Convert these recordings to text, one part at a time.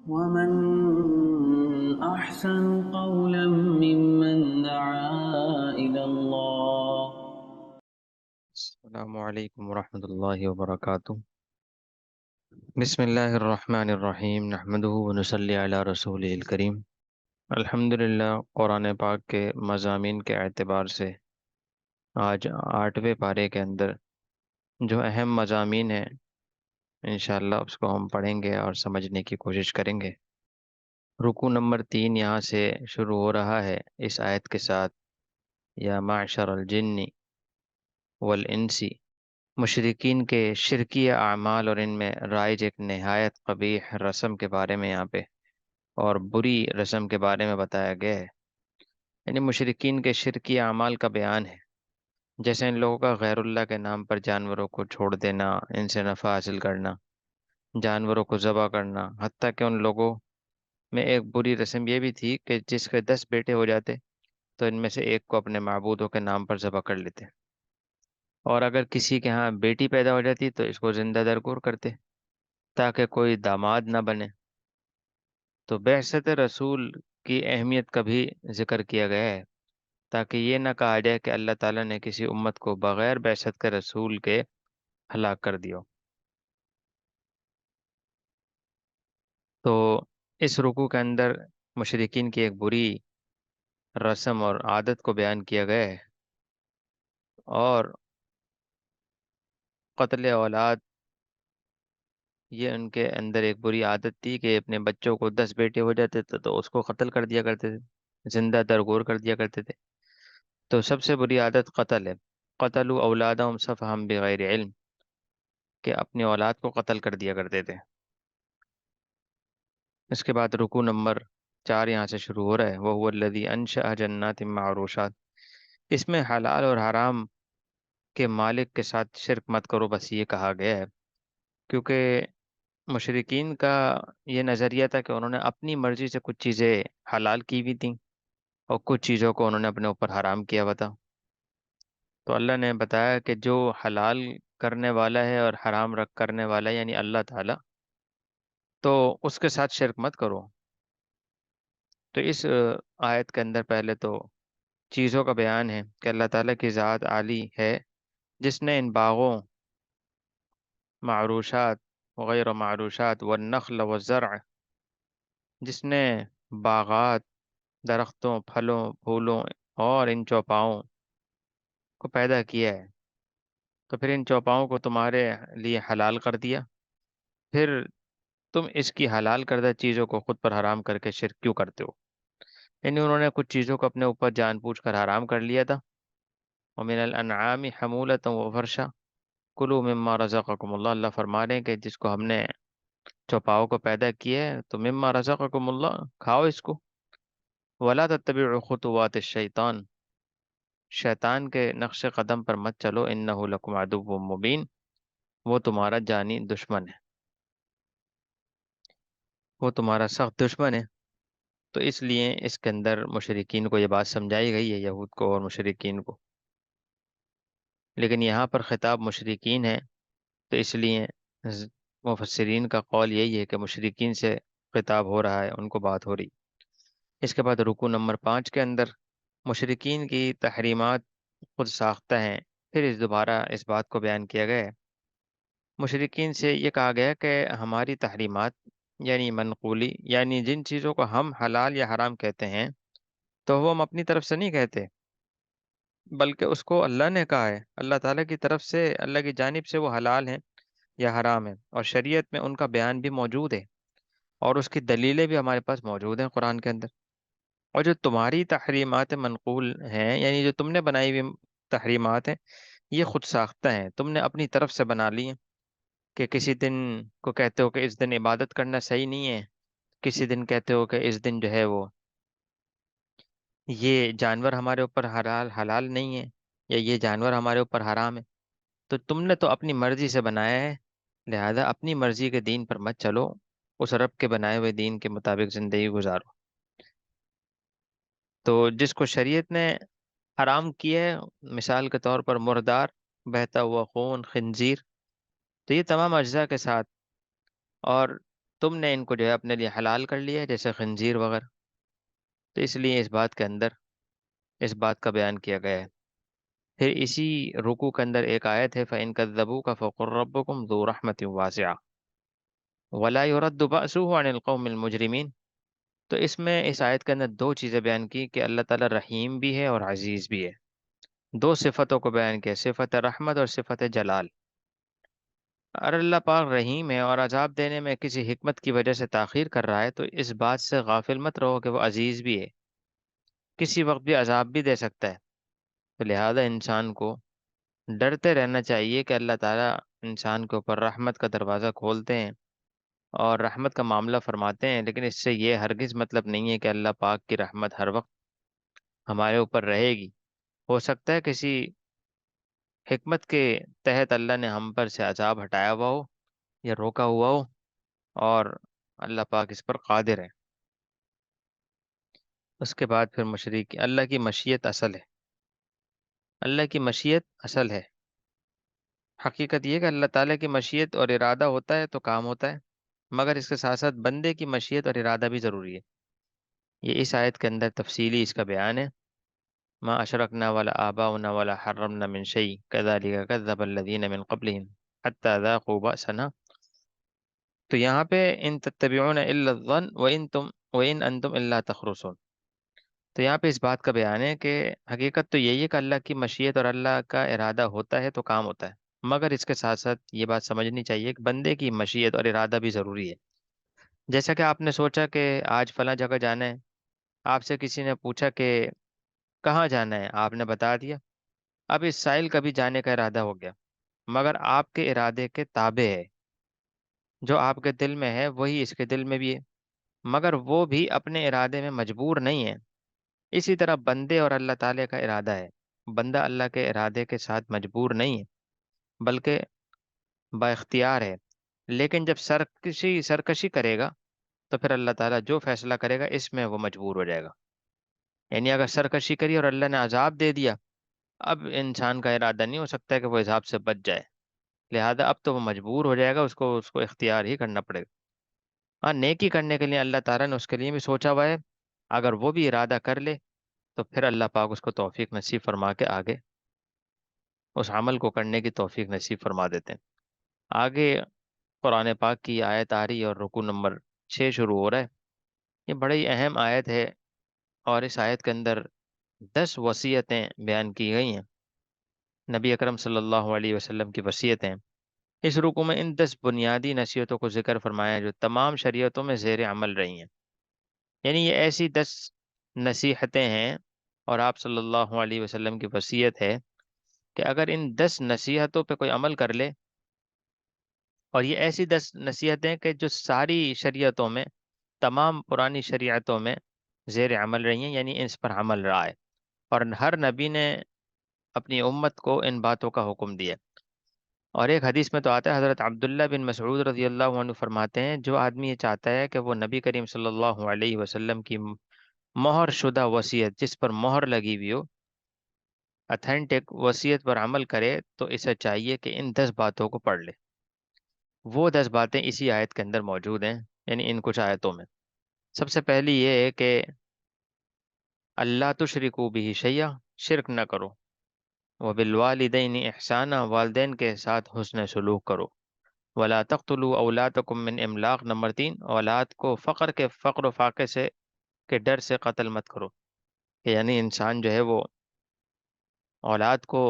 ومن أحسن قولا ممن دعا إلى الله. السلام علیکم ورحمۃ اللہ وبرکاتہ۔ بسم اللہ الرحمن الرحیم، نحمدہ ونصلی علی رسول الکریم۔ الحمدللہ، قرآن پاک کے مضامین کے اعتبار سے آج 8ویں پارے کے اندر جو اہم مضامین ہیں انشاءاللہ اس کو ہم پڑھیں گے اور سمجھنے کی کوشش کریں گے۔ رکوع نمبر 3 یہاں سے شروع ہو رہا ہے اس آیت کے ساتھ، یا معشر الجن والانس۔ مشرکین کے شرکی اعمال اور ان میں رائج ایک نہایت قبیح رسم کے بارے میں یہاں پہ اور بری رسم کے بارے میں بتایا گیا ہے۔ یعنی مشرکین کے شرکی اعمال کا بیان ہے، جیسے ان لوگوں کا غیر اللہ کے نام پر جانوروں کو چھوڑ دینا، ان سے نفع حاصل کرنا، جانوروں کو ذبح کرنا، حتیٰ کہ ان لوگوں میں ایک بری رسم یہ بھی تھی کہ جس کے 10 بیٹے ہو جاتے تو ان میں سے ایک کو اپنے معبودوں کے نام پر ذبح کر لیتے، اور اگر کسی کے ہاں بیٹی پیدا ہو جاتی تو اس کو زندہ درگور کرتے تاکہ کوئی داماد نہ بنے۔ تو بعثت رسول کی اہمیت کا بھی ذکر کیا گیا ہے، تاکہ یہ نہ کہا جائے کہ اللہ تعالیٰ نے کسی امت کو بغیر بعثت کے رسول کے ہلاک کر دیا۔ تو اس رکوع کے اندر مشرکین کی ایک بری رسم اور عادت کو بیان کیا گیا ہے، اور قتل اولاد یہ ان کے اندر ایک بری عادت تھی کہ اپنے بچوں کو 10 بیٹے ہو جاتے تھے تو اس کو قتل کر دیا کرتے تھے، زندہ درگور کر دیا کرتے تھے۔ تو سب سے بری عادت قتل ہے۔ قتلوا اولادهم سفہا بغیر علم، کہ اپنی اولاد کو قتل کر دیا کرتے تھے۔ اس کے بعد رکوع نمبر 4 یہاں سے شروع ہو رہا ہے، وَهُوَ الَّذِي أَنشَأَ جَنَّاتٍ مَّعْرُوشَاتٍ۔ اس میں حلال اور حرام کے مالک کے ساتھ شرک مت کرو، بس یہ کہا گیا ہے، کیونکہ مشرکین کا یہ نظریہ تھا کہ انہوں نے اپنی مرضی سے کچھ چیزیں حلال کی بھی تھیں اور کچھ چیزوں کو انہوں نے اپنے اوپر حرام کیا ہوا تھا۔ تو اللہ نے بتایا کہ جو حلال کرنے والا ہے اور حرام رکھ کرنے والا ہے یعنی اللہ تعالیٰ، تو اس کے ساتھ شرک مت کرو۔ تو اس آیت کے اندر پہلے تو چیزوں کا بیان ہے کہ اللہ تعالیٰ کی ذات عالی ہے، جس نے ان باغوں، معروشات وغیر معروشات والنخل والزرع، جس نے باغات، درختوں، پھلوں، پھولوں اور ان چوپاؤں کو پیدا کیا ہے، تو پھر ان چوپاؤں کو تمہارے لیے حلال کر دیا، پھر تم اس کی حلال کردہ چیزوں کو خود پر حرام کر کے شرک کیوں کرتے ہو؟ یعنی انہوں نے کچھ چیزوں کو اپنے اوپر جان بوجھ کر حرام کر لیا تھا۔ وَمِنَ الْأَنْعَامِ حَمُولَةً وَفَرْشًا كُلُوا مِمَّا رَزَقَكُمُ اللَّهُ۔ اللہ فرما رہے ہیں کہ جس کو ہم نے چوپاؤں کو پیدا کیا ہے تو مما رزقکم اللہ، کھاؤ اس کو۔ ولا تتبعوا خطوات الشیطان، شیطان کے نقش قدم پر مت چلو، انہ لکم عدو مبین، وہ تمہارا جانی دشمن ہے، وہ تمہارا سخت دشمن ہے۔ تو اس لیے اس کے اندر مشرکین کو یہ بات سمجھائی گئی ہے، یہود کو اور مشرکین کو، لیکن یہاں پر خطاب مشرکین ہے، تو اس لیے مفسرین کا قول یہی ہے کہ مشرکین سے خطاب ہو رہا ہے، ان کو بات ہو رہی۔ اس کے بعد رکوع نمبر 5 کے اندر مشرکین کی تحریمات خود ساختہ ہیں، پھر دوبارہ اس بات کو بیان کیا گیا ہے۔ مشرکین سے یہ کہا گیا کہ ہماری تحریمات یعنی منقولی، یعنی جن چیزوں کو ہم حلال یا حرام کہتے ہیں تو وہ ہم اپنی طرف سے نہیں کہتے، بلکہ اس کو اللہ نے کہا ہے، اللہ تعالیٰ کی طرف سے، اللہ کی جانب سے وہ حلال ہیں یا حرام ہیں، اور شریعت میں ان کا بیان بھی موجود ہے اور اس کی دلیلیں بھی ہمارے پاس موجود ہیں قرآن کے اندر۔ اور جو تمہاری تحریمات منقول ہیں، یعنی جو تم نے بنائی ہوئی تحریمات ہیں، یہ خود ساختہ ہیں، تم نے اپنی طرف سے بنا لی ہیں، کہ کسی دن کو کہتے ہو کہ اس دن عبادت کرنا صحیح نہیں ہے، کسی دن کہتے ہو کہ اس دن جو ہے وہ یہ جانور ہمارے اوپر حلال نہیں ہے، یا یہ جانور ہمارے اوپر حرام ہے۔ تو تم نے تو اپنی مرضی سے بنایا ہے، لہذا اپنی مرضی کے دین پر مت چلو، اس رب کے بنائے ہوئے دین کے مطابق زندگی گزارو۔ تو جس کو شریعت نے حرام کیا ہے، مثال کے طور پر مردار، بہتا ہوا خون، خنزیر، تو یہ تمام اجزاء کے ساتھ، اور تم نے ان کو جو ہے اپنے لیے حلال کر لیا ہے، جیسے خنزیر وغیرہ، تو اس لیے اس بات کے اندر اس بات کا بیان کیا گیا ہے۔ پھر اسی رکوع کے اندر ایک آیت ہے فَإِن كَذَّبُوكَ فَقُل رَّبُّكُمْ ذُو رَحْمَةٍ وَاسِعَةٍ وَلَا يُرَدُّ بَأْسُهُ عَنِ الْقَوْمِ الْمُجْرِمِينَ۔ تو اس میں اس آیت کے اندر دو چیزیں بیان کی کہ اللہ تعالیٰ رحیم بھی ہے اور عزیز بھی ہے، دو صفتوں کو بیان کیا، صفت رحمت اور صفت جلال۔ اور اللہ پاک رحیم ہے اور عذاب دینے میں کسی حکمت کی وجہ سے تاخیر کر رہا ہے تو اس بات سے غافل مت رہو کہ وہ عزیز بھی ہے، کسی وقت بھی عذاب بھی دے سکتا ہے۔ تو لہذا انسان کو ڈرتے رہنا چاہیے کہ اللہ تعالیٰ انسان کے اوپر رحمت کا دروازہ کھولتے ہیں اور رحمت کا معاملہ فرماتے ہیں، لیکن اس سے یہ ہرگز مطلب نہیں ہے کہ اللہ پاک کی رحمت ہر وقت ہمارے اوپر رہے گی۔ ہو سکتا ہے کسی حکمت کے تحت اللہ نے ہم پر سے عذاب ہٹایا ہوا ہو یا روکا ہوا ہو، اور اللہ پاک اس پر قادر ہے۔ اس کے بعد پھر مشرق اللہ کی مشیت اصل ہے، اللہ کی مشیت اصل ہے۔ حقیقت یہ کہ اللہ تعالیٰ کی مشیت اور ارادہ ہوتا ہے تو کام ہوتا ہے، مگر اس کے ساتھ ساتھ بندے کی مشیت اور ارادہ بھی ضروری ہے۔ یہ اس آیت کے اندر تفصیلی اس کا بیان ہے۔ ما اشرکنا ولا آباؤنا ولا حرمنا من شیء کذالک کذب الذین من قبلہم حتی ذاقوا بأسنا۔ تو یہاں پہ ان تتبعون الا الظن وان انتم الا تخرصون، تو یہاں پہ اس بات کا بیان ہے کہ حقیقت تو یہی ہے کہ اللہ کی مشیت اور اللہ کا ارادہ ہوتا ہے تو کام ہوتا ہے، مگر اس کے ساتھ ساتھ یہ بات سمجھنی چاہیے کہ بندے کی مشیت اور ارادہ بھی ضروری ہے۔ جیسا کہ آپ نے سوچا کہ آج فلاں جگہ جانا ہے، آپ سے کسی نے پوچھا کہ کہاں جانا ہے، آپ نے بتا دیا، اب اس سائل کا بھی جانے کا ارادہ ہو گیا، مگر آپ کے ارادے کے تابع ہے، جو آپ کے دل میں ہے وہی اس کے دل میں بھی ہے، مگر وہ بھی اپنے ارادے میں مجبور نہیں ہے۔ اسی طرح بندے اور اللہ تعالیٰ کا ارادہ ہے، بندہ اللہ کے ارادے کے ساتھ مجبور نہیں ہے بلکہ با اختیار ہے، لیکن جب سرکشی کرے گا تو پھر اللہ تعالیٰ جو فیصلہ کرے گا اس میں وہ مجبور ہو جائے گا۔ یعنی اگر سرکشی کری اور اللہ نے عذاب دے دیا، اب انسان کا ارادہ نہیں ہو سکتا کہ وہ عذاب سے بچ جائے، لہذا اب تو وہ مجبور ہو جائے گا، اس کو اختیار ہی کرنا پڑے گا۔ ہاں، نیکی کرنے کے لیے اللہ تعالیٰ نے اس کے لیے بھی سوچا ہوا ہے، اگر وہ بھی ارادہ کر لے تو پھر اللہ پاک اس کو توفیق نصیب فرما کے آگے اس عمل کو کرنے کی توفیق نصیب فرما دیتے ہیں۔ آگے قرآن پاک کی آیت آ رہی ہے اور رکوع نمبر 6 شروع ہو رہا ہے۔ یہ بڑی اہم آیت ہے اور اس آیت کے اندر 10 وصیتیں بیان کی گئی ہیں، نبی اکرم صلی اللہ علیہ وسلم کی وصیتیں۔ اس رکوع میں ان 10 بنیادی نصیحتوں کو ذکر فرمایا ہے جو تمام شریعتوں میں زیر عمل رہی ہیں۔ یعنی یہ ایسی 10 نصیحتیں ہیں اور آپ صلی اللہ علیہ وسلم کی وصیت ہے کہ اگر ان 10 نصیحتوں پہ کوئی عمل کر لے، اور یہ ایسی 10 نصیحتیں کہ جو ساری شریعتوں میں، تمام پرانی شریعتوں میں زیر عمل رہی ہیں، یعنی اس پر عمل رہا ہے، اور ہر نبی نے اپنی امت کو ان باتوں کا حکم دیا۔ اور ایک حدیث میں تو آتا ہے، حضرت عبداللہ بن مسعود رضی اللہ عنہ فرماتے ہیں، جو آدمی یہ چاہتا ہے کہ وہ نبی کریم صلی اللہ علیہ وسلم کی مہر شدہ وصیت، جس پر مہر لگی ہوئی ہو، اتھینٹک وصیت پر عمل کرے، تو اسے چاہیے کہ ان 10 باتوں کو پڑھ لے۔ وہ 10 باتیں اسی آیت کے اندر موجود ہیں، یعنی ان کچھ آیتوں میں۔ سب سے پہلی یہ ہے کہ اللہ تشرکو بھی شیئا، شرک نہ کرو، وبالوالدین احسانا، والدین کے ساتھ حسن سلوک کرو، ولا تقتلوا اولادکم من املاق، نمبر 3، اولاد کو فقر و فاقے سے کے ڈر سے قتل مت کرو، کہ یعنی انسان جو ہے وہ اولاد کو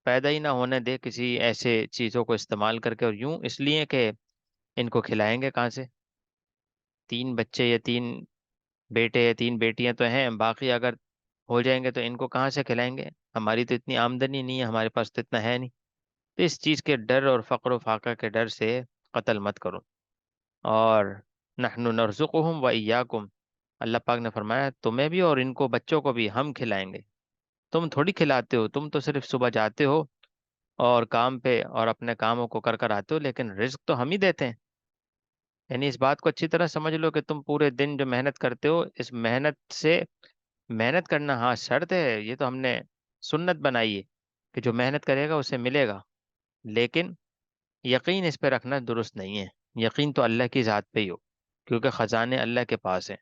پیدا ہی نہ ہونے دے کسی ایسے چیزوں کو استعمال کر کے، اور یوں اس لیے کہ ان کو کھلائیں گے کہاں سے؟ 3 بچے یا 3 بیٹے یا 3 بیٹیاں تو ہیں، باقی اگر ہو جائیں گے تو ان کو کہاں سے کھلائیں گے؟ ہماری تو اتنی آمدنی نہیں ہے، ہمارے پاس تو اتنا ہے نہیں۔ تو اس چیز کے ڈر اور فقر و فاقہ کے ڈر سے قتل مت کرو۔ اور نحن نرزقہم و ایاکم، اللہ پاک نے فرمایا تمہیں بھی اور ان کو، بچوں کو بھی ہم کھلائیں گے، تم تھوڑی کھلاتے ہو، تم تو صرف صبح جاتے ہو اور کام پہ اور اپنے کاموں کو کر کر آتے ہو، لیکن رزق تو ہم ہی دیتے ہیں۔ یعنی اس بات کو اچھی طرح سمجھ لو کہ تم پورے دن جو محنت کرتے ہو، اس محنت سے، محنت کرنا ہاں شرط ہے، یہ تو ہم نے سنت بنائی ہے کہ جو محنت کرے گا اسے ملے گا، لیکن یقین اس پہ رکھنا درست نہیں ہے۔ یقین تو اللہ کی ذات پہ ہی ہو، کیونکہ خزانے اللہ کے پاس ہیں،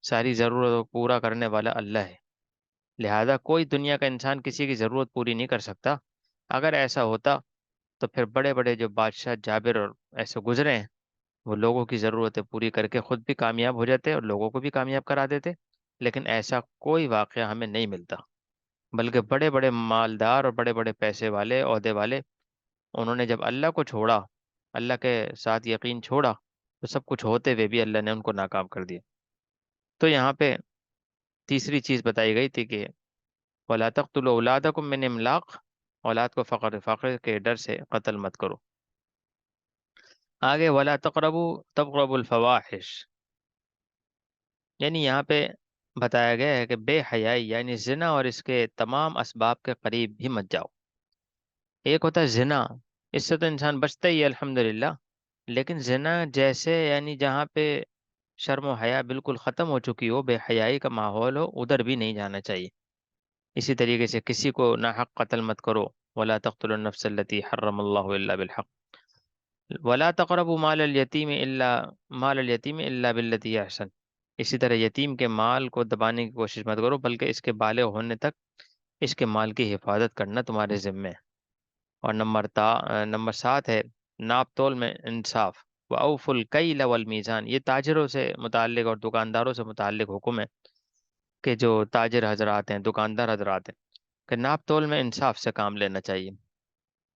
ساری ضرورت کو پورا کرنے والا اللہ ہے، لہذا کوئی دنیا کا انسان کسی کی ضرورت پوری نہیں کر سکتا۔ اگر ایسا ہوتا تو پھر بڑے بڑے جو بادشاہ جابر اور ایسے گزرے ہیں، وہ لوگوں کی ضرورتیں پوری کر کے خود بھی کامیاب ہو جاتے اور لوگوں کو بھی کامیاب کرا دیتے، لیکن ایسا کوئی واقعہ ہمیں نہیں ملتا، بلکہ بڑے بڑے مالدار اور بڑے بڑے پیسے والے، عہدے والے، انہوں نے جب اللہ کو چھوڑا، اللہ کے ساتھ یقین چھوڑا، تو سب کچھ ہوتے ہوئے بھی اللہ نے ان کو ناکام کر دیا۔ تو یہاں پہ تیسری چیز بتائی گئی تھی کہ وَلَا تَقْتُلُوا أَوْلَادَكُم مِّنْ إِمْلَاقٍ، اولاد کو فقر کے ڈر سے قتل مت کرو۔ آگے وَلَا تَقْرَبُوا الْفَوَاحِشَ، یعنی یہاں پہ بتایا گیا ہے کہ بے حیائی یعنی زنا اور اس کے تمام اسباب کے قریب بھی مت جاؤ۔ ایک ہوتا ہے زنا، اس سے تو انسان بچتا ہی ہے الحمدللہ، لیکن زنا جیسے یعنی جہاں پہ شرم و حیا بالکل ختم ہو چکی ہو، بے حیائی کا ماحول ہو، ادھر بھی نہیں جانا چاہیے۔ اسی طریقے سے کسی کو ناحق قتل مت کرو، ولا تقتلوا النفس التي حرم الله الا بالحق، ولا تقربوا مال اليتيم الا بالتي هي احسن، اسی طرح یتیم کے مال کو دبانے کی کوشش مت کرو، بلکہ اس کے بالغ ہونے تک اس کے مال کی حفاظت کرنا تمہارے ذمے ہے۔ اور نمبر 7 ہے ناپ تول میں انصاف، وَأَوْفُوا الْكَيْلَ وَالْمِيزَانَ، یہ تاجروں سے متعلق اور دکانداروں سے متعلق حکم ہے کہ جو تاجر حضرات ہیں، دکاندار حضرات ہیں، کہ ناپ تول میں انصاف سے کام لینا چاہیے،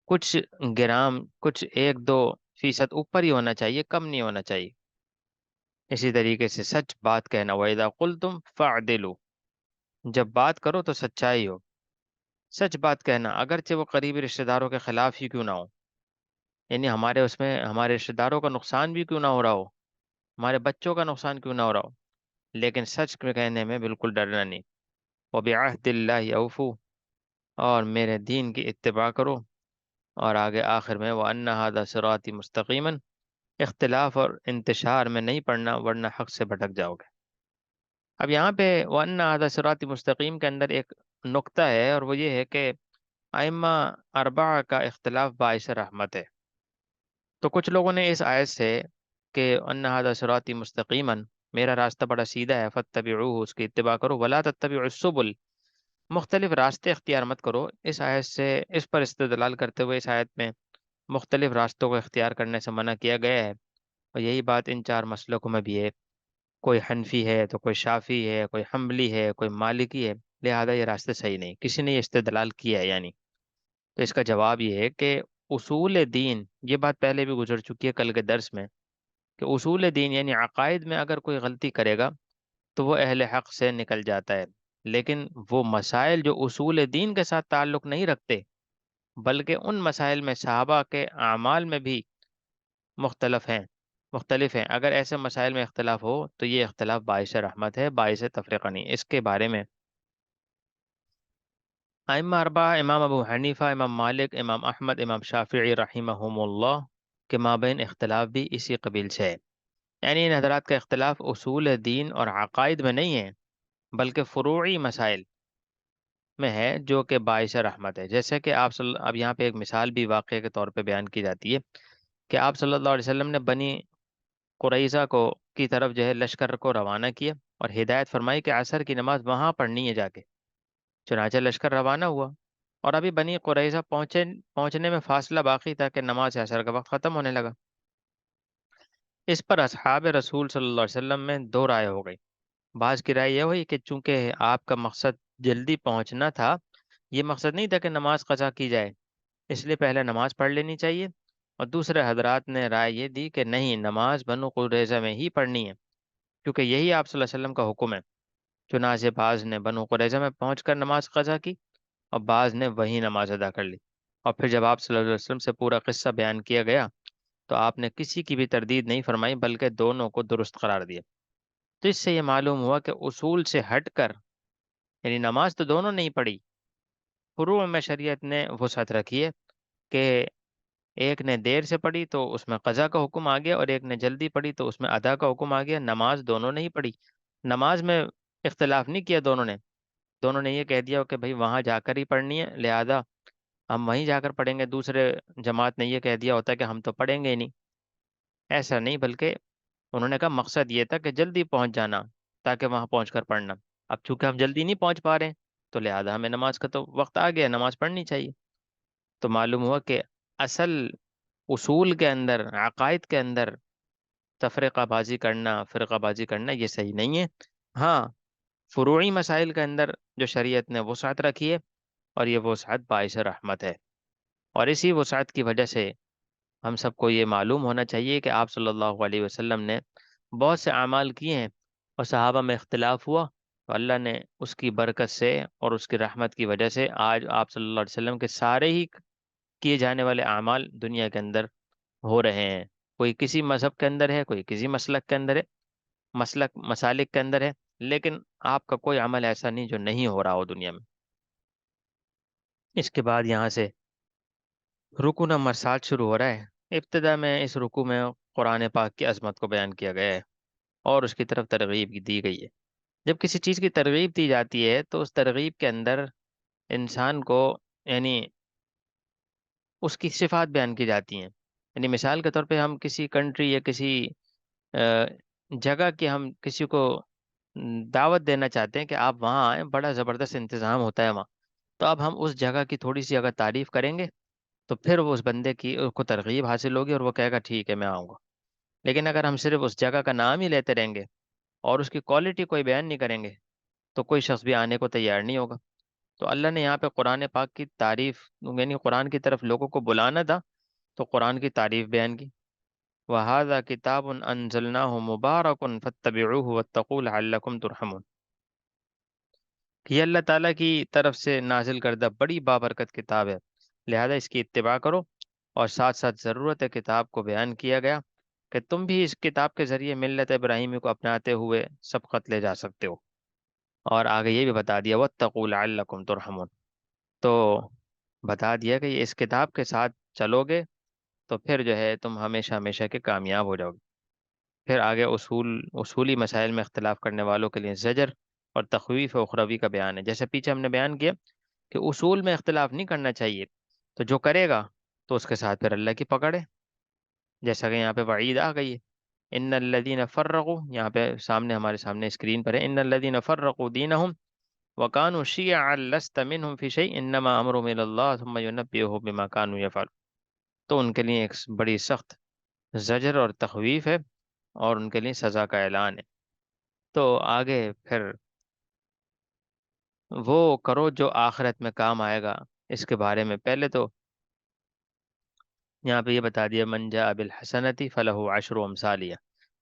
کچھ گرام، کچھ 1-2% اوپر ہی ہونا چاہیے، کم نہیں ہونا چاہیے۔ اسی طریقے سے سچ بات کہنا، وَإِذَا قُلْتُمْ فَاعْدِلُوا، جب بات کرو تو سچائی ہو، سچ بات کہنا اگرچہ وہ قریبی رشتہ داروں کے خلاف ہی کیوں نہ ہو، یعنی ہمارے اس میں ہمارے رشتہ داروں کا نقصان بھی کیوں نہ ہو رہا ہو، ہمارے بچوں کا نقصان کیوں نہ ہو رہا ہو، لیکن سچ کے کہنے میں بالکل ڈرنا نہیں۔ وَبِعَهْدِ اللَّهِ أَوْفُوا، اور میرے دین کی اتباع کرو۔ اور آگے آخر میں وَأَنَّ هَذَا صِرَاطِي مُسْتَقِيمًا، اختلاف اور انتشار میں نہیں پڑنا ورنہ حق سے بھٹک جاؤ گے۔ اب یہاں پہ وَأَنَّ هَذَا صِرَاطِي مستقیم کے اندر ایک نقطہ ہے، اور وہ یہ ہے کہ ائمہ اربعہ کا اختلاف باعث رحمت ہے۔ تو کچھ لوگوں نے اس آیت سے کہ ان هذا صراطی مستقیما، میرا راستہ بڑا سیدھا ہے، فاتبعوہ، اس کی اتباع کرو، ولا تتبعوا السبل، مختلف راستے اختیار مت کرو، اس آیت سے اس پر استدلال کرتے ہوئے اس آیت میں مختلف راستوں کو اختیار کرنے سے منع کیا گیا ہے، اور یہی بات ان 4 مسلکوں میں بھی ہے، کوئی حنفی ہے تو کوئی شافی ہے، کوئی حنبلی ہے، کوئی مالکی ہے، لہذا یہ راستے صحیح نہیں، کسی نے یہ استدلال کیا ہے یعنی۔ تو اس کا جواب یہ ہے کہ اصول دین، یہ بات پہلے بھی گزر چکی ہے کل کے درس میں، کہ اصول دین یعنی عقائد میں اگر کوئی غلطی کرے گا تو وہ اہل حق سے نکل جاتا ہے، لیکن وہ مسائل جو اصول دین کے ساتھ تعلق نہیں رکھتے، بلکہ ان مسائل میں صحابہ کے اعمال میں بھی مختلف ہیں، اگر ایسے مسائل میں اختلاف ہو تو یہ اختلاف باعث رحمت ہے، باعث تفریقہ نہیں۔ اس کے بارے میں ائمہ اربعہ، امام ابو حنیفہ، امام مالک، امام احمد، امام شافعی رحمہم اللہ کے مابین اختلاف بھی اسی قبیل سے ہے، یعنی ان حضرات کا اختلاف اصول دین اور عقائد میں نہیں ہے، بلکہ فروعی مسائل میں ہے جو کہ باعث رحمت ہے۔ جیسے کہ اب یہاں پہ ایک مثال بھی واقعے کے طور پہ بیان کی جاتی ہے کہ آپ صلی اللہ علیہ وسلم نے بنی قریظہ کی طرف جو ہے لشکر کو روانہ کیا اور ہدایت فرمائی کہ عصر کی نماز وہاں پڑھنی ہے جا کے، چنانچہ لشکر روانہ ہوا، اور ابھی بنی قریظہ پہنچنے میں فاصلہ باقی تھا کہ نماز عصر کا وقت ختم ہونے لگا۔ اس پر اصحاب رسول صلی اللہ علیہ وسلم میں دو رائے ہو گئی۔ بعض کی رائے یہ ہوئی کہ چونکہ آپ کا مقصد جلدی پہنچنا تھا، یہ مقصد نہیں تھا کہ نماز قضا کی جائے، اس لیے پہلے نماز پڑھ لینی چاہیے، اور دوسرے حضرات نے رائے یہ دی کہ نہیں، نماز بنو قریظہ میں ہی پڑھنی ہے، کیونکہ یہی آپ صلی اللہ علیہ وسلم کا حکم ہے۔ چنانچہ بعض نے بنو قریظہ میں پہنچ کر نماز قضا کی، اور بعض نے وہی نماز ادا کر لی، اور پھر جب آپ صلی اللہ علیہ وسلم سے پورا قصہ بیان کیا گیا تو آپ نے کسی کی بھی تردید نہیں فرمائی، بلکہ دونوں کو درست قرار دیا۔ تو اس سے یہ معلوم ہوا کہ اصول سے ہٹ کر، یعنی نماز تو دونوں نہیں پڑھی، فروع میں شریعت نے وسعت رکھی ہے کہ ایک نے دیر سے پڑھی تو اس میں قضا کا حکم آ گیا، اور ایک نے جلدی پڑھی تو اس میں ادا کا حکم آ گیا، نماز دونوں نے ہی پڑھی، نماز میں اختلاف نہیں کیا دونوں نے یہ کہہ دیا کہ بھئی وہاں جا کر ہی پڑھنی ہے، لہذا ہم وہیں جا کر پڑھیں گے، دوسرے جماعت نے یہ کہہ دیا ہوتا کہ ہم تو پڑھیں گے ہی نہیں۔ ایسا نہیں، بلکہ انہوں نے کہا مقصد یہ تھا کہ جلدی پہنچ جانا تاکہ وہاں پہنچ کر پڑھنا۔ اب چونکہ ہم جلدی نہیں پہنچ پا رہے ہیں تو لہذا ہمیں نماز کا تو وقت آ گیا، نماز پڑھنی چاہیے۔ تو معلوم ہوا کہ اصل اصول کے اندر، عقائد کے اندر تفرقہ بازی کرنا، فرقہ بازی کرنا یہ صحیح نہیں ہے۔ ہاں، فروعی مسائل کے اندر جو شریعت نے وسعت رکھی ہے، اور یہ وسعت باعث رحمت ہے، اور اسی وسعت کی وجہ سے ہم سب کو یہ معلوم ہونا چاہیے کہ آپ صلی اللہ علیہ وسلم نے بہت سے اعمال کیے ہیں، اور صحابہ میں اختلاف ہوا تو اللہ نے اس کی برکت سے اور اس کی رحمت کی وجہ سے آج آپ صلی اللہ علیہ وسلم کے سارے ہی کیے جانے والے اعمال دنیا کے اندر ہو رہے ہیں۔ کوئی کسی مذہب کے اندر ہے، کوئی کسی مسلک کے اندر ہے، مسالک کے اندر ہے، لیکن آپ کا کوئی عمل ایسا نہیں جو نہیں ہو رہا ہو دنیا میں۔ اس کے بعد یہاں سے رکو نمبر 7 شروع ہو رہا ہے۔ ابتدا میں اس رکو میں قرآن پاک کی عظمت کو بیان کیا گیا ہے اور اس کی طرف ترغیب دی گئی ہے۔ جب کسی چیز کی ترغیب دی جاتی ہے تو اس ترغیب کے اندر انسان کو، یعنی اس کی صفات بیان کی جاتی ہیں۔ یعنی مثال کے طور پہ ہم کسی کنٹری یا کسی آ، جگہ کی ہم کسی کو دعوت دینا چاہتے ہیں کہ آپ وہاں آئیں، بڑا زبردست انتظام ہوتا ہے وہاں، تو اب ہم اس جگہ کی تھوڑی سی اگر تعریف کریں گے تو پھر وہ اس بندے کی اس کو ترغیب حاصل ہوگی اور وہ کہے گا ٹھیک ہے میں آؤں گا۔ لیکن اگر ہم صرف اس جگہ کا نام ہی لیتے رہیں گے اور اس کی کوالٹی کوئی بیان نہیں کریں گے تو کوئی شخص بھی آنے کو تیار نہیں ہوگا۔ تو اللہ نے یہاں پہ قرآن پاک کی تعریف، یعنی قرآن کی طرف لوگوں کو بلانا تھا تو قرآن کی تعریف بیان کی۔ وَهَذَا كِتَابٌ أَنزَلْنَاهُ مُبَارَكٌ فَاتَّبِعُوهُ وَاتَّقُوا لَعَلَّكُمْ تُرْحَمُونَ، کہ یہ اللہ تعالیٰ کی طرف سے نازل کردہ بڑی بابرکت کتاب ہے، لہذا اس کی اتباع کرو۔ اور ساتھ ساتھ ضرورت کتاب کو بیان کیا گیا کہ تم بھی اس کتاب کے ذریعے ملت ابراہیمی کو اپناتے ہوئے سبقت لے جا سکتے ہو۔ اور آگے یہ بھی بتا دیا وَاتَّقُوا لَعَلَّكُمْ تُرْحَمُونَ، تو بتا دیا کہ اس کتاب کے ساتھ چلو گے تو پھر جو ہے تم ہمیشہ ہمیشہ کے کامیاب ہو جاؤ گے۔ پھر آگے اصولی مسائل میں اختلاف کرنے والوں کے لیے زجر اور تخویف اخروی کا بیان ہے۔ جیسے پیچھے ہم نے بیان کیا کہ اصول میں اختلاف نہیں کرنا چاہیے، تو جو کرے گا تو اس کے ساتھ پھر اللہ کی پکڑ ہے، جیسا کہ یہاں پہ وعید آ گئی ہے۔ ان الذین فرقوا، یہاں پہ سامنے ہمارے سامنے اسکرین پر ہے، ان الذین فرقوا دینہم وکانوا شیعا لست منہم فی شیء انما امرهم الی اللہ ثم ینبئهم بما كانوا یفعلون، تو ان کے لیے ایک بڑی سخت زجر اور تخویف ہے اور ان کے لیے سزا کا اعلان ہے۔ تو آگے پھر وہ کرو جو آخرت میں کام آئے گا، اس کے بارے میں پہلے تو یہاں پہ یہ بتا دیا من جاء بالحسنتی فلہ عشر امثالیہ،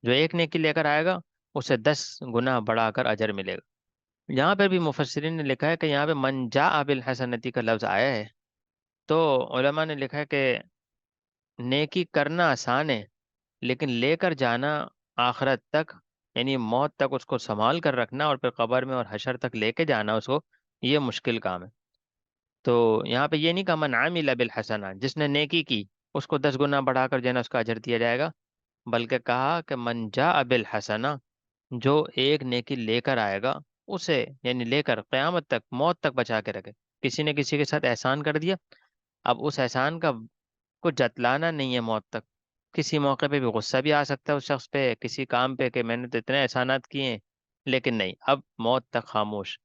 جو ایک نیکی لے کر آئے گا اسے 10 گنا بڑھا کر اجر ملے گا۔ یہاں پہ بھی مفسرین نے لکھا ہے کہ یہاں پہ من جاء بالحسنتی کا لفظ آیا ہے، تو علماء نے لکھا ہے کہ نیکی کرنا آسان ہے لیکن لے کر جانا آخرت تک، یعنی موت تک اس کو سنبھال کر رکھنا اور پھر قبر میں اور حشر تک لے کے جانا اس کو، یہ مشکل کام ہے۔ تو یہاں پہ یہ نہیں کہا من عامل بالحسنہ، جس نے نیکی کی اس کو 10 گنا بڑھا کر جو ہے نا اس کا اجر دیا جائے گا، بلکہ کہا کہ من جاء بالحسنہ، جو ایک نیکی لے کر آئے گا اسے، یعنی لے کر قیامت تک، موت تک بچا کے رکھے۔ کسی نے کسی کے ساتھ احسان کر دیا، اب اس احسان کا کو جتلانا نہیں ہے موت تک۔ کسی موقع پہ بھی غصہ بھی آ سکتا ہے اس شخص پہ، کسی کام پہ کہ میں نے تو اتنے احسانات کیے ہیں، لیکن نہیں، اب موت تک خاموش۔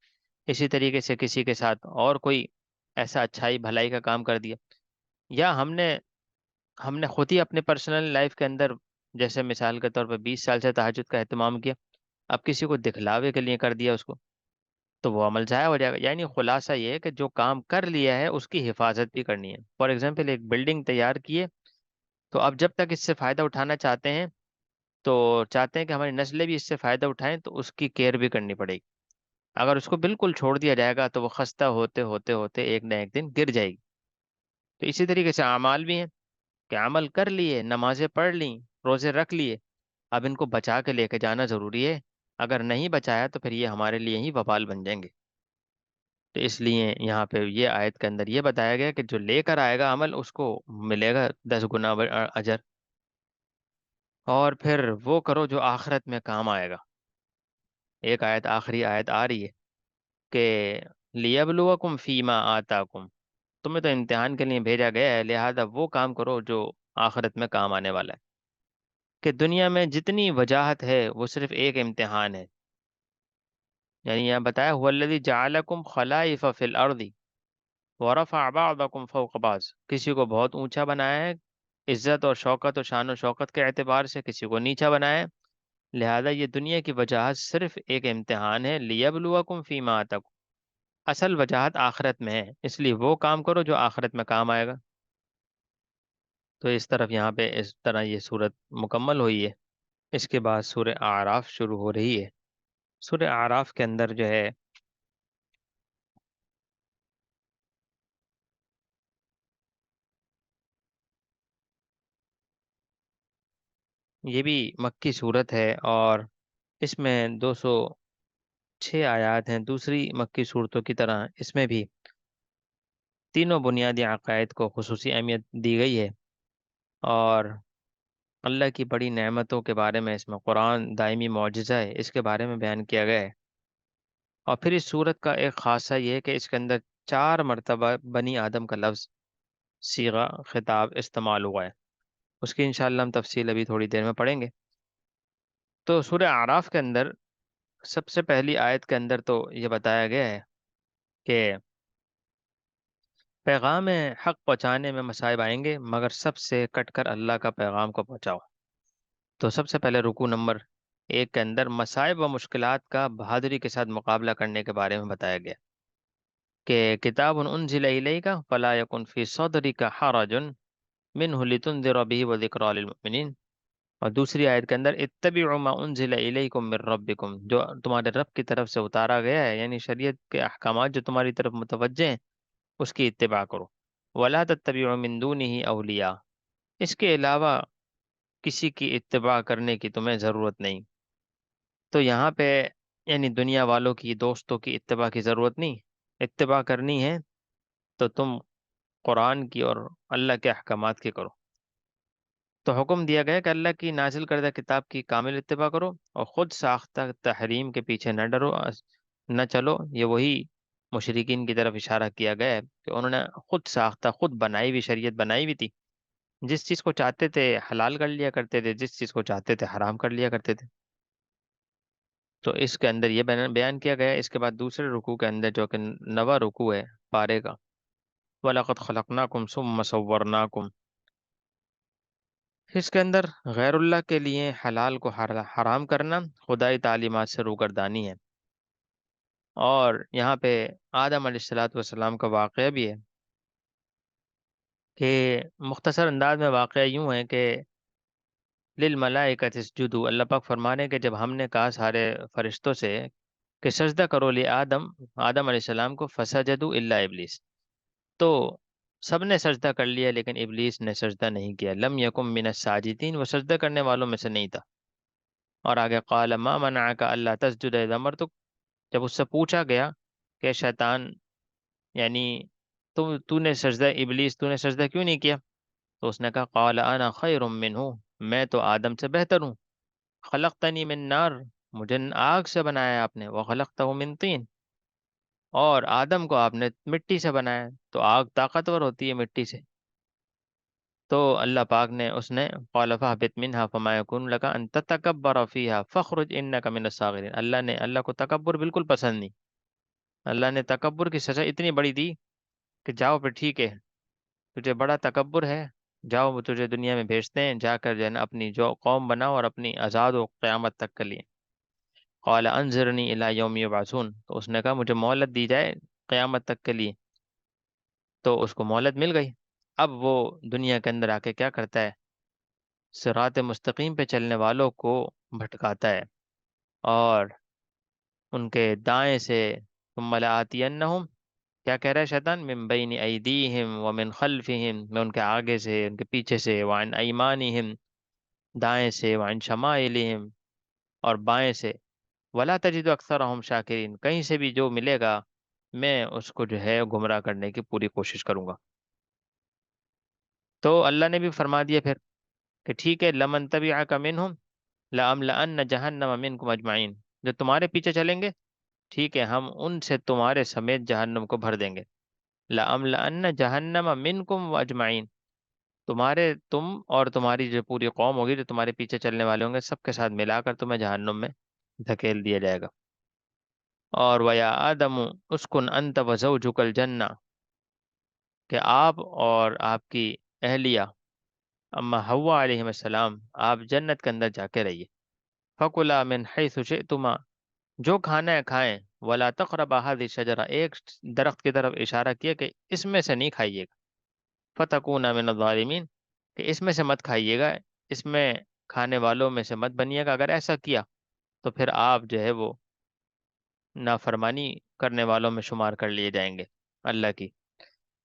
اسی طریقے سے کسی کے ساتھ اور کوئی ایسا اچھائی بھلائی کا کام کر دیا، یا ہم نے خود ہی اپنے پرسنل لائف کے اندر، جیسے مثال کے طور پہ 20 سال سے تہجد کا اہتمام کیا، اب کسی کو دکھلاوے کے لیے کر دیا اس کو، تو وہ عمل ضائع ہو جائے گا۔ یعنی خلاصہ یہ ہے کہ جو کام کر لیا ہے اس کی حفاظت بھی کرنی ہے۔ فار ایگزامپل ایک بلڈنگ تیار کی ہے، تو اب جب تک اس سے فائدہ اٹھانا چاہتے ہیں تو چاہتے ہیں کہ ہماری نسلیں بھی اس سے فائدہ اٹھائیں، تو اس کی کیئر بھی کرنی پڑے گی۔ اگر اس کو بالکل چھوڑ دیا جائے گا تو وہ خستہ ہوتے ہوتے ہوتے ایک نہ ایک دن گر جائے گی۔ تو اسی طریقے سے اعمال بھی ہیں کہ عمل کر لیے، نمازیں پڑھ لیں، روزے رکھ لیے، اب ان کو بچا کے لے کے جانا ضروری ہے۔ اگر نہیں بچایا تو پھر یہ ہمارے لیے ہی وبال بن جائیں گے۔ تو اس لیے یہاں پہ یہ آیت کے اندر یہ بتایا گیا کہ جو لے کر آئے گا عمل اس کو ملے گا 10 گنا اجر۔ اور پھر وہ کرو جو آخرت میں کام آئے گا۔ ایک آیت، آخری آیت آ رہی ہے کہ لیبلوکم فیما آتاکم، تمہیں تو امتحان کے لیے بھیجا گیا ہے، لہذا وہ کام کرو جو آخرت میں کام آنے والا ہے۔ کہ دنیا میں جتنی وجاہت ہے وہ صرف ایک امتحان ہے. یعنی یہاں بتایا هو الذی جعلکم خلائف فی الارض ورفع بعضکم فوق بعض. کسی کو بہت اونچا بنایا ہے عزت اور شوکت اور شان و شوکت کے اعتبار سے، کسی کو نیچا بنایا ہے. لہذا یہ دنیا کی وجاہت صرف ایک امتحان ہے. لیبلوکم فیما آتاکم. اصل وجاہت آخرت میں ہے، اس لیے وہ کام کرو جو آخرت میں کام آئے گا. تو اس طرف یہاں پہ اس طرح یہ صورت مکمل ہوئی ہے. اس کے بعد سورہ اعراف شروع ہو رہی ہے. سورہ اعراف کے اندر جو ہے یہ بھی مکی صورت ہے، اور اس میں 206 آیات ہیں. دوسری مکی صورتوں کی طرح اس میں بھی تینوں بنیادی عقائد کو خصوصی اہمیت دی گئی ہے، اور اللہ کی بڑی نعمتوں کے بارے میں اس میں قرآن دائمی معجزہ ہے اس کے بارے میں بیان کیا گیا ہے. اور پھر اس صورت کا ایک خاصہ یہ ہے کہ اس کے اندر 4 مرتبہ بنی آدم کا لفظ صیغہ خطاب استعمال ہوا ہے. اس کی انشاءاللہ ہم تفصیل ابھی تھوڑی دیر میں پڑھیں گے. تو سورہ اعراف کے اندر سب سے پہلی آیت کے اندر تو یہ بتایا گیا ہے کہ پیغام حق پہنچانے میں مصائب آئیں گے، مگر سب سے کٹ کر اللہ کا پیغام کو پہنچاؤ. تو سب سے پہلے رکوع نمبر 1 کے اندر مصائب و مشکلات کا بہادری کے ساتھ مقابلہ کرنے کے بارے میں بتایا گیا کہ کتاب انزل الیک فلا یکن فی صدرک حرج منہ لتنذر به وذکریٰ للمؤمنین. اور دوسری آیت کے اندر اتبعوا ما انزل الیکم من ربکم، جو تمہارے رب کی طرف سے اتارا گیا ہے، یعنی شریعت کے احکامات جو تمہاری طرف متوجہ ہیں اس کی اتباع کرو. ولا تتبعوا من دونہ اولیاء، اس کے علاوہ کسی کی اتباع کرنے کی تمہیں ضرورت نہیں. تو یہاں پہ یعنی دنیا والوں کی، دوستوں کی اتباع کی ضرورت نہیں. اتباع کرنی ہے تو تم قرآن کی اور اللہ کے احکامات کی کرو. تو حکم دیا گیا کہ اللہ کی نازل کردہ کتاب کی کامل اتباع کرو، اور خود ساختہ تحریم کے پیچھے نہ ڈرو، نہ چلو. یہ وہی مشرکین کی طرف اشارہ کیا گیا ہے کہ انہوں نے خود ساختہ، خود بنائی ہوئی شریعت بنائی ہوئی تھی. جس چیز کو چاہتے تھے حلال کر لیا کرتے تھے، جس چیز کو چاہتے تھے حرام کر لیا کرتے تھے. تو اس کے اندر یہ بیان کیا گیا ہے. اس کے بعد دوسرے رکوع کے اندر جو کہ 9واں رکوع ہے پارے کا، وَلَقَدْ خَلَقْنَاكُمْ ثُمَّ صَوَّرْنَاكُمْ، اس کے اندر غیر اللہ کے لیے حلال کو حرام کرنا خدائی تعلیمات سے روگردانی ہے. اور یہاں پہ آدم علیہ الصلاۃ والسلام کا واقعہ بھی ہے کہ مختصر انداز میں واقعہ یوں ہے کہ للملائکۃ اسجدوا، اللہ پاک فرمانے کہ جب ہم نے کہا سارے فرشتوں سے کہ سجدہ کرو لی آدم، آدم علیہ السلام کو، فسجدوا الا ابلیس، تو سب نے سجدہ کر لیا لیکن ابلیس نے سجدہ نہیں کیا. لم یکم من الساجدین، وہ سجدہ کرنے والوں میں سے نہیں تھا. اور آگے قال ما منعک الا تسجد اذ امرتک، جب اس سے پوچھا گیا کہ شیطان یعنی تو نے سجدہ، ابلیس تو نے سجدہ کیوں نہیں کیا؟ تو اس نے کہا قال انا خیر منہ، میں تو آدم سے بہتر ہوں. خلقتنی من نار، مجھے آگ سے بنایا ہے آپ نے، وخلقتہ من طین، اور آدم کو آپ نے مٹی سے بنایا ہے. تو آگ طاقتور ہوتی ہے مٹی سے. تو اللہ پاک نے اس نے قال فاہبط منہا فما یکون لک ان تتکبر فیہا فاخرج انک من الصاغرین، اللہ کو تکبر بالکل پسند نہیں. اللہ نے تکبر کی سزا اتنی بڑی دی کہ جاؤ پھر ٹھیک ہے، تجھے بڑا تکبر ہے، جاؤ وہ تجھے دنیا میں بھیجتے ہیں، جا کر جو ہے نا اپنی جو قوم بناؤ اور اپنی آزاد و قیامت تک کے لیے. قال انظرنی الی یوم یبعثون، تو اس نے کہا مجھے مہلت دی جائے قیامت تک کے لیے. تو اس کو مہلت مل گئی. اب وہ دنیا کے اندر آ کے کیا کرتا ہے، صراط مستقیم پہ چلنے والوں کو بھٹکاتا ہے. اور ان کے دائیں سے ثم لآتینہم، کیا کہہ رہا ہے شیطان، من بین ایدیہم ومن خلفہم، میں ان کے آگے سے، ان کے پیچھے سے، وعن ایمانہم، دائیں سے، وعن شمائلہم، اور بائیں سے. ولا تجد اکثرہم شاکرین، کہیں سے بھی جو ملے گا میں اس کو جو ہے گمراہ کرنے کی پوری کوشش کروں گا. تو اللہ نے بھی فرما دیا پھر کہ ٹھیک ہے، لمن تبعک منہم لأملأن جہنم منکم اجمعین، جو تمہارے پیچھے چلیں گے ٹھیک ہے ہم ان سے تمہارے سمیت جہنم کو بھر دیں گے. لأملأن جہنم منکم واجمعین، تم اور تمہاری جو پوری قوم ہوگی، جو تمہارے پیچھے چلنے والے ہوں گے، سب کے ساتھ ملا کر تمہیں جہنم میں دھکیل دیا جائے گا۔ اور وَيَا آدَمُ اسْكُنْ أَنْتَ وَزَوْجُكَ الْجَنَّةَ، کہ آپ اور آپ کی اہلیہ اما حوا علیہ السلام آپ جنت کے اندر جا کے رہیے۔ فَكُلَا مِنْ حَيْثُ شِئْتُمَا، جو کھانا ہے کھائیں، وَلَا تَقْرَبَا هَذِهِ الشَّجَرَةَ، ایک درخت کی طرف اشارہ کیا کہ اس میں سے نہیں کھائیے گا۔ فَتَكُونَ مِنَ الظَّالِمِينَ، کہ اس میں سے مت کھائیے گا، اس میں کھانے والوں میں سے مت بنیے گا۔ اگر ایسا کیا تو پھر آپ جو ہے وہ نافرمانی کرنے والوں میں شمار کر لیے جائیں گے اللہ کی۔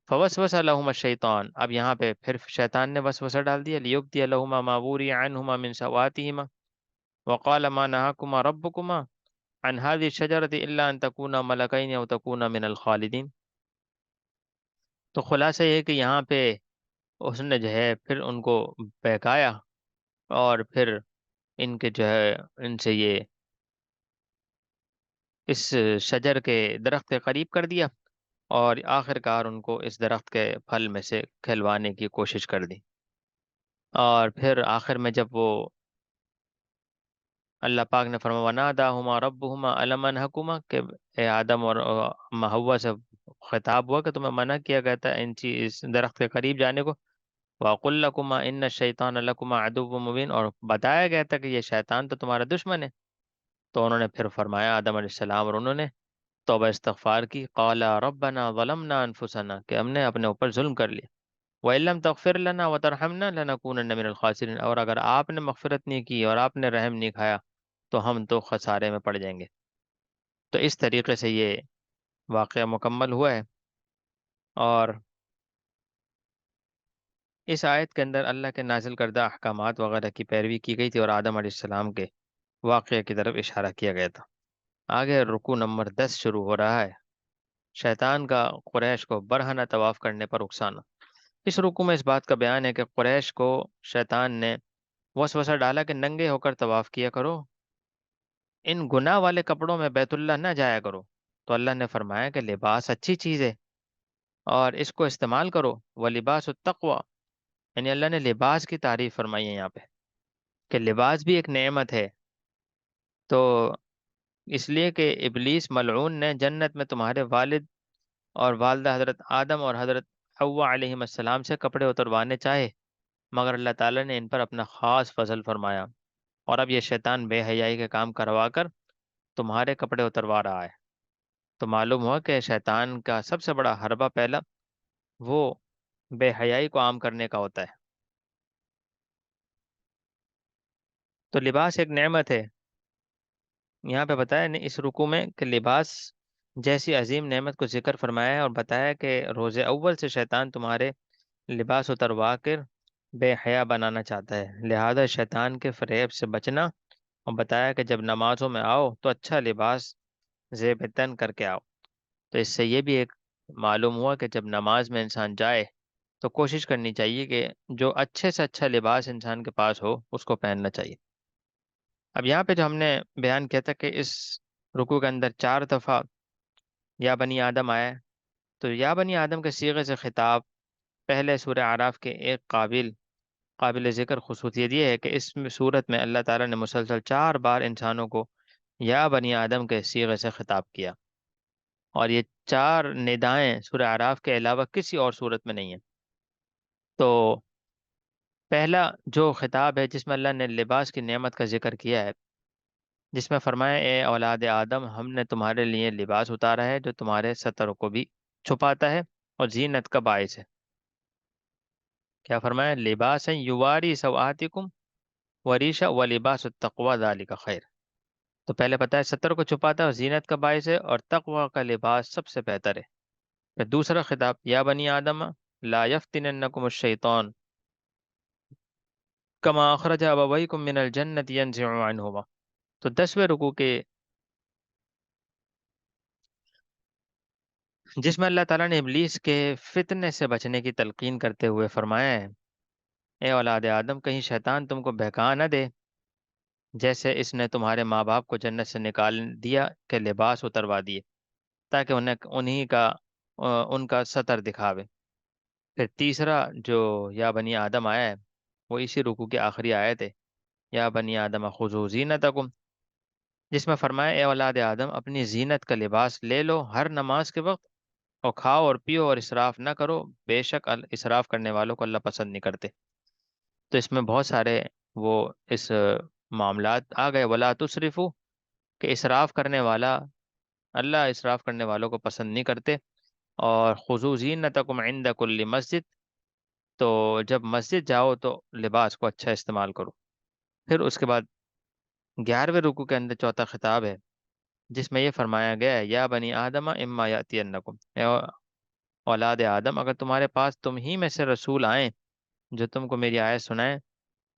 فوسوس لهما الشیطان، اب یہاں پہ پھر شیطان نے وسوسہ ڈال دیا، لیبدی لهما ما وري عنهما من سوآتهما وقال ما نهاكما ربكما عن هذه الشجرة الا ان تكونا ملكين او تكونا من الخالدين۔ تو خلاصہ یہ ہے کہ یہاں پہ اس نے جو ہے پھر ان کو بہکایا، اور پھر ان کے جو ہے ان سے یہ اس شجر کے درخت کے قریب کر دیا، اور آخر کار ان کو اس درخت کے پھل میں سے کھلوانے کی کوشش کر دی۔ اور پھر آخر میں جب وہ اللہ پاک نے فرمایا وَنَادَاهُمَا رَبُّهُمَا أَلَمْ أَنْهَكُمَا، کہ اے آدم اور اما حوا سے خطاب ہوا کہ تمہیں منع کیا گیا تھا اس درخت کے قریب جانے کو۔ وَأَقُلْ لَكُمَا إِنَّ الشَّيْطَانَ لَكُمَا عَدُوٌّ مُبِينٌ، اور بتایا گیا تھا کہ یہ شیطان تو تمہارا دشمن ہے۔ تو انہوں نے پھر فرمایا آدم علیہ السلام اور انہوں نے توبہ استغفار کی، قَالَا رَبَّنَا ظَلَمْنَا أَنفُسَنَا، کہ ہم نے اپنے اوپر ظلم کر لیا، وَإِن لَّمْ تَغْفِرْ لَنَا وَتَرْحَمْنَا لَنَكُونَنَّ مِنَ الْخَاسِرِينَ، اور اگر آپ نے مغفرت نہیں کی اور آپ نے رحم نہیں کھایا تو ہم تو خسارے میں پڑ جائیں گے۔ تو اس طریقے سے یہ واقعہ مکمل ہوا ہے، اور اس آیت کے اندر اللہ کے نازل کردہ احکامات وغیرہ کی پیروی کی گئی تھی، اور آدم علیہ السلام کے واقعے کی طرف اشارہ کیا گیا تھا۔ آگے رکوع نمبر 10 شروع ہو رہا ہے، شیطان کا قریش کو برہنہ طواف کرنے پر اکسانا۔ اس رکوع میں اس بات کا بیان ہے کہ قریش کو شیطان نے وسوسہ ڈالا کہ ننگے ہو کر طواف کیا کرو، ان گناہ والے کپڑوں میں بیت اللہ نہ جایا کرو۔ تو اللہ نے فرمایا کہ لباس اچھی چیز ہے اور اس کو استعمال کرو، وَلِبَاسُ التَّقْوَىٰ، یعنی اللہ نے لباس کی تعریف فرمائی ہے یہاں پہ کہ لباس بھی ایک نعمت ہے۔ تو اس لیے کہ ابلیس ملعون نے جنت میں تمہارے والد اور والدہ حضرت آدم اور حضرت حوا علیہ السلام سے کپڑے اتروانے چاہے، مگر اللہ تعالیٰ نے ان پر اپنا خاص فضل فرمایا، اور اب یہ شیطان بے حیائی کے کام کروا کر تمہارے کپڑے اتروا رہا ہے۔ تو معلوم ہوا کہ شیطان کا سب سے بڑا حربہ پہلا وہ بے حیائی کو عام کرنے کا ہوتا ہے۔ تو لباس ایک نعمت ہے، یہاں پہ بتایا نے اس رکوع میں کہ لباس جیسی عظیم نعمت کو ذکر فرمایا ہے، اور بتایا کہ روز اول سے شیطان تمہارے لباس اتروا کر بے حیا بنانا چاہتا ہے، لہذا شیطان کے فریب سے بچنا، اور بتایا کہ جب نمازوں میں آؤ تو اچھا لباس زیب تن کر کے آؤ۔ تو اس سے یہ بھی ایک معلوم ہوا کہ جب نماز میں انسان جائے تو کوشش کرنی چاہیے کہ جو اچھے سے اچھا لباس انسان کے پاس ہو اس کو پہننا چاہیے۔ اب یہاں پہ جو ہم نے بیان کیا تھا کہ اس رکوع کے اندر 4 دفعہ یا بنی آدم آیا ہے، تو یا بنی آدم کے صیغے سے خطاب پہلے سورہ اعراف کے ایک قابل ذکر خصوصیت یہ ہے کہ اس صورت میں اللہ تعالیٰ نے مسلسل 4 بار انسانوں کو یا بنی آدم کے صیغے سے خطاب کیا، اور یہ 4 ندائیں سورہ اعراف کے علاوہ کسی اور صورت میں نہیں ہیں۔ تو پہلا جو خطاب ہے جس میں اللہ نے لباس کی نعمت کا ذکر کیا ہے، جس میں فرمایا اے اولاد آدم، ہم نے تمہارے لیے لباس اتارا ہے جو تمہارے ستر کو بھی چھپاتا ہے اور زینت کا باعث ہے۔ کیا فرمایا؟ لباس یواری سوآتکم وریشا و لباس التقوی ذالک خیر۔ تو پہلے پتہ ہے ستر کو چھپاتا ہے اور زینت کا باعث ہے، اور تقوی کا لباس سب سے بہتر ہے۔ پھر دوسرا خطاب یا بنی آدم لا یفتننکم الشیطان کما اخرج ابویکم من الجنت ینزع عنہما۔ تو 10ویں رکوع کے جس میں اللہ تعالیٰ نے ابلیس کے فتنے سے بچنے کی تلقین کرتے ہوئے فرمایا ہے اے اولاد آدم، کہیں شیطان تم کو بہکا نہ دے جیسے اس نے تمہارے ماں باپ کو جنت سے نکال دیا کہ لباس اتروا دیے تاکہ ان کا ستر دکھاوے۔ پھر تیسرا جو یا بنی آدم آیا ہے وہ اسی رکوع کی آخری آیت ہے، یا بنی آدم خذوا زینتکم، جس میں فرمایا اے اولاد آدم اپنی زینت کا لباس لے لو ہر نماز کے وقت، اور کھاؤ اور پیو اور اسراف نہ کرو، بے شک اسراف کرنے والوں کو اللہ پسند نہیں کرتے۔ تو اس میں بہت سارے وہ اس معاملات آ گئے، ولا تسرفو، کہ اسراف کرنے والا، اللہ اسراف کرنے والوں کو پسند نہیں کرتے۔ اور خذو زینتکم عند کل مسجد، تو جب مسجد جاؤ تو لباس کو اچھا استعمال کرو۔ پھر اس کے بعد 11ویں رکوع کے اندر چوتھا خطاب ہے، جس میں یہ فرمایا گیا ہے یا بنی آدم اما یاتینکم، اے اولاد آدم اگر تمہارے پاس تم ہی میں سے رسول آئیں جو تم کو میری آیت سنائیں،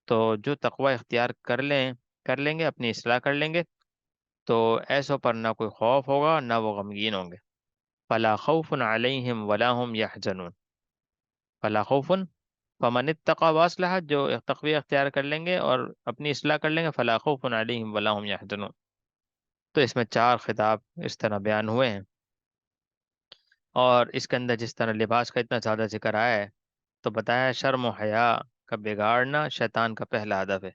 تو جو تقوی اختیار کر لیں گے، اپنی اصلاح کر لیں گے، تو ایسوں پر نہ کوئی خوف ہوگا نہ وہ غمگین ہوں گے۔ فلا خوف علیہم ولا هم یحزنون، فلا خوف، فمن اتقى واصلح، جو تقوی اختیار کر لیں گے اور اپنی اصلاح کر لیں گے، فلا خوف علیہم ولا هم یحزنون۔ تو اس میں چار خطاب اس طرح بیان ہوئے ہیں، اور اس کے اندر جس طرح لباس کا اتنا زیادہ ذکر آیا ہے تو بتایا شرم و حیا کا بگاڑنا شیطان کا پہلا ہدف ہے۔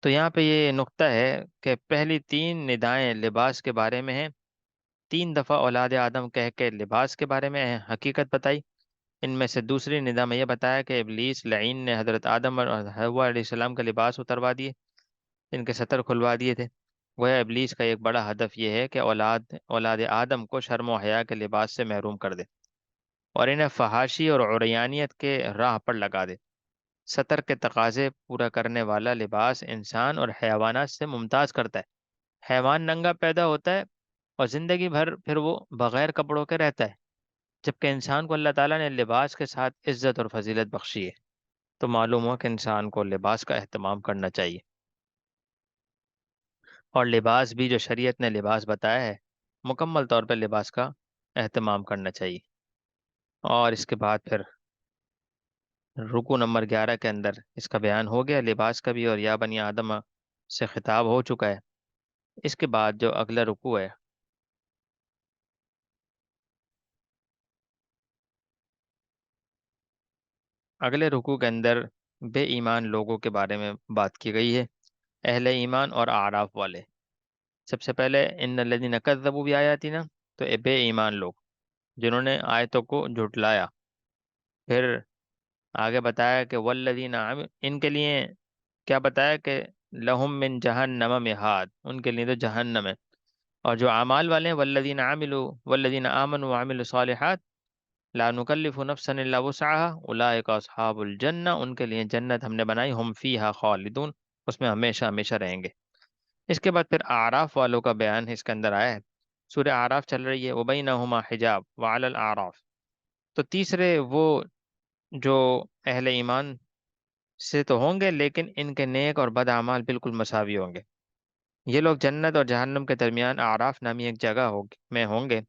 تو یہاں پہ یہ نقطہ ہے کہ پہلی تین ندائیں لباس کے بارے میں ہیں، تین دفعہ اولاد آدم کہہ کے لباس کے بارے میں حقیقت بتائی۔ ان میں سے دوسری ندا میں یہ بتایا کہ ابلیس لعین نے حضرت آدم اور حوا علیہ السلام کا لباس اتروا دیے، ان کے سطر کھلوا دیے تھے۔ وہ ابلیس کا ایک بڑا ہدف یہ ہے کہ اولاد آدم کو شرم و حیا کے لباس سے محروم کر دے اور انہیں فحاشی اور عریانیت کے راہ پر لگا دے۔ سطر کے تقاضے پورا کرنے والا لباس انسان اور حیوانات سے ممتاز کرتا ہے۔ حیوان ننگا پیدا ہوتا ہے اور زندگی بھر پھر وہ بغیر کپڑوں کے رہتا ہے، جبکہ انسان کو اللہ تعالیٰ نے لباس کے ساتھ عزت اور فضیلت بخشی ہے۔ تو معلوم ہوا کہ انسان کو لباس کا اہتمام کرنا چاہیے، اور لباس بھی جو شریعت نے لباس بتایا ہے مکمل طور پر لباس کا اہتمام کرنا چاہیے۔ اور اس کے بعد پھر رکو نمبر 11 کے اندر اس کا بیان ہو گیا لباس کا بھی، اور یا بنی آدم سے خطاب ہو چکا ہے۔ اس کے بعد جو اگلا رکو ہے، اگلے رکوع کے اندر بے ایمان لوگوں کے بارے میں بات کی گئی ہے، اہل ایمان اور اعراف والے۔ سب سے پہلے ان الذین کذبوا بآیاتنا، تو اے بے ایمان لوگ جنہوں نے آیتوں کو جھٹلایا۔ پھر آگے بتایا کہ والذین ان کے لیے کیا بتایا کہ لہم من جہنم مہاد، ان کے لیے تو جہنم ہے۔ اور جو اعمال والے ہیں والذین آمنوا وعملوا الصالحات لا نکلف نفسا الا وسعها اولئک اصحاب الجنہ، ان کے لیے جنت ہم نے بنائی، ہم فیہا خالدون، اس میں ہمیشہ ہمیشہ رہیں گے۔ اس کے بعد پھر اعراف والوں کا بیان اس کے اندر آیا ہے، سورہ اعراف چل رہی ہے، وبینہما حجاب وعلی الاعراف۔ تو تیسرے وہ جو اہل ایمان سے تو ہوں گے لیکن ان کے نیک اور بد اعمال بالکل مساوی ہوں گے۔ یہ لوگ جنت اور جہنم کے درمیان اعراف نامی ایک جگہ میں ہوں گے۔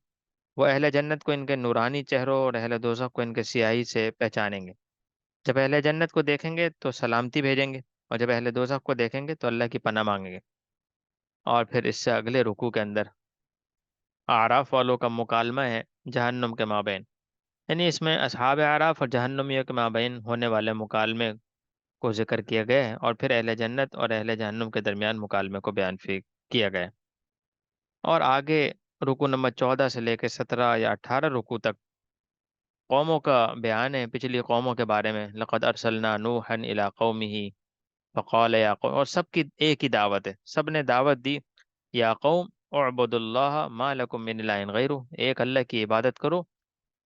وہ اہل جنت کو ان کے نورانی چہروں اور اہل دوزخ کو ان کے سیاہی سے پہچانیں گے۔ جب اہل جنت کو دیکھیں گے تو سلامتی بھیجیں گے، اور جب اہل دوزخ کو دیکھیں گے تو اللہ کی پناہ مانگیں گے۔ اور پھر اس سے اگلے رکوع کے اندر اعراف والوں کا مکالمہ ہے جہنم کے مابین، یعنی اس میں اصحاب اعراف اور جہنمیوں کے مابین ہونے والے مکالمے کو ذکر کیا گیا ہے، اور پھر اہل جنت اور اہل جہنم کے درمیان مکالمے کو بیان کیا گیا ہے۔ اور آگے رکوع نمبر 14 سے لے کے 17 یا 18 رکوع تک قوموں کا بیان ہے، پچھلی قوموں کے بارے میں، لقد ارسلنا نوحا الی قومہ فقال یا قوم، اور سب کی ایک ہی دعوت ہے، سب نے دعوت دی، یا قوم اعبدوا اللہ ما لکم من الہ غیرہ، ایک اللہ کی عبادت کرو،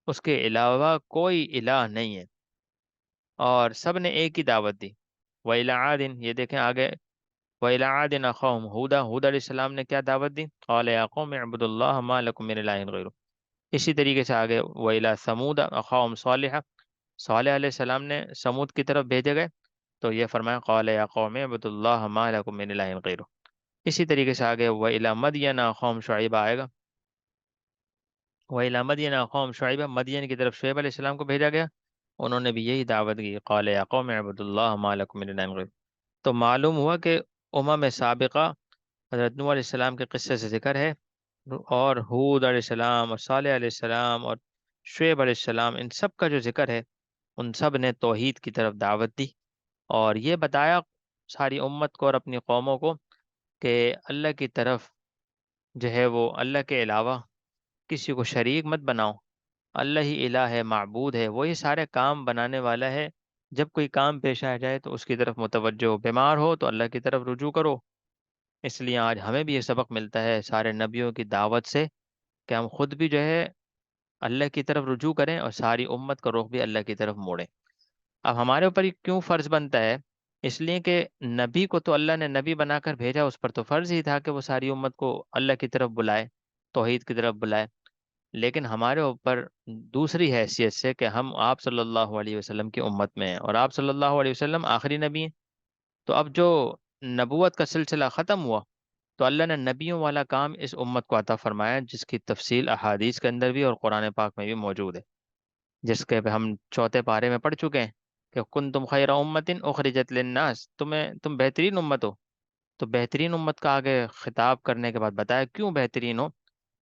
اس کے علاوہ کوئی الہ نہیں ہے، اور سب نے ایک ہی دعوت دی۔ وَإِلَىٰ عَادٍ، یہ دیکھیں آگے، وَإِلَىٰ عَادٍ أَخَاهُمْ هُودًا، ہود علیہ السلام نے کیا دعوت دی، قال یا قوم اعبدوا اللہ ما لکم من الہ غیرہ۔ اسی طریقے سے آگے وَإِلَىٰ ثَمُودَ أَخَاهُمْ صَالِحًا، صالح علیہ السلام نے سمود کی طرف بھیجے گئے تو یہ فرمایا قال یا قوم اعبدوا اللہ ما لکم من الہ غیرہ۔ اسی طریقے سے آگے وَإِلَىٰ مَدْيَنَ أَخَاهُمْ شُعَيْبًا آئے گا، وَإِلَىٰ مَدْيَنَ أَخَاهُمْ شُعَيْبًا، مدین کی طرف شعیب علیہ السلام کو بھیجا گیا، انہوں نے بھی یہی دعوت کی، قال یا قوم اعبدوا اللہ ما لکم من الہ غیرہ۔ تو معلوم ہوا کہ سابقہ حضرت نوح علیہ السلام کے قصے سے ذکر ہے، اور حود علیہ السلام اور صالح علیہ السلام اور شعیب علیہ السلام، ان سب کا جو ذکر ہے ان سب نے توحید کی طرف دعوت دی، اور یہ بتایا ساری امت کو اور اپنی قوموں کو کہ اللہ کی طرف جو ہے وہ اللہ کے علاوہ کسی کو شریک مت بناؤ، اللہ ہی الہ ہے، معبود ہے، وہی سارے کام بنانے والا ہے۔ جب کوئی کام پیش آ جائے تو اس کی طرف متوجہ ہو، بیمار ہو تو اللہ کی طرف رجوع کرو۔ اس لیے آج ہمیں بھی یہ سبق ملتا ہے سارے نبیوں کی دعوت سے کہ ہم خود بھی جو ہے اللہ کی طرف رجوع کریں اور ساری امت کا رخ بھی اللہ کی طرف موڑیں۔ اب ہمارے اوپر یہ کیوں فرض بنتا ہے؟ اس لیے کہ نبی کو تو اللہ نے نبی بنا کر بھیجا، اس پر تو فرض ہی تھا کہ وہ ساری امت کو اللہ کی طرف بلائے، توحید کی طرف بلائے۔ لیکن ہمارے اوپر دوسری حیثیت سے کہ ہم آپ صلی اللہ علیہ وسلم کی امت میں ہیں، اور آپ صلی اللہ علیہ وسلم آخری نبی ہیں، تو اب جو نبوت کا سلسلہ ختم ہوا تو اللہ نے نبیوں والا کام اس امت کو عطا فرمایا، جس کی تفصیل احادیث کے اندر بھی اور قرآن پاک میں بھی موجود ہے، جس کے ہم چوتھے پارے میں پڑھ چکے ہیں کہ کنتم خیر امت اخرجت للناس، تم بہترین امت ہو۔ تو بہترین امت کا آگے خطاب کرنے کے بعد بتایا کیوں بہترین ہو،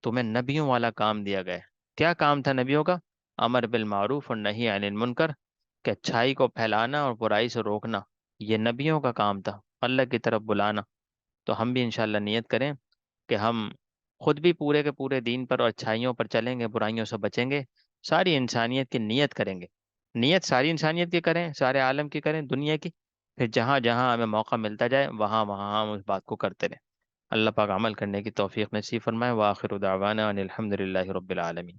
تمہیں نبیوں والا کام دیا گیا ہے۔ کیا کام تھا نبیوں کا؟ امر بالمعروف اور نہی عن المنکر، کہ اچھائی کو پھیلانا اور برائی سے روکنا، یہ نبیوں کا کام تھا، اللہ کی طرف بلانا۔ تو ہم بھی انشاءاللہ نیت کریں کہ ہم خود بھی پورے کے پورے دین پر اور اچھائیوں پر چلیں گے، برائیوں سے بچیں گے، ساری انسانیت کی نیت کریں گے۔ نیت ساری انسانیت کی کریں، سارے عالم کی کریں، دنیا کی، پھر جہاں جہاں ہمیں موقع ملتا جائے وہاں وہاں ہم اس بات کو کرتے رہیں۔ اللہ پاک عمل کرنے کی توفیق نصیب فرمائے۔ وآخر دعوانا ان الحمد للہ رب العالمین۔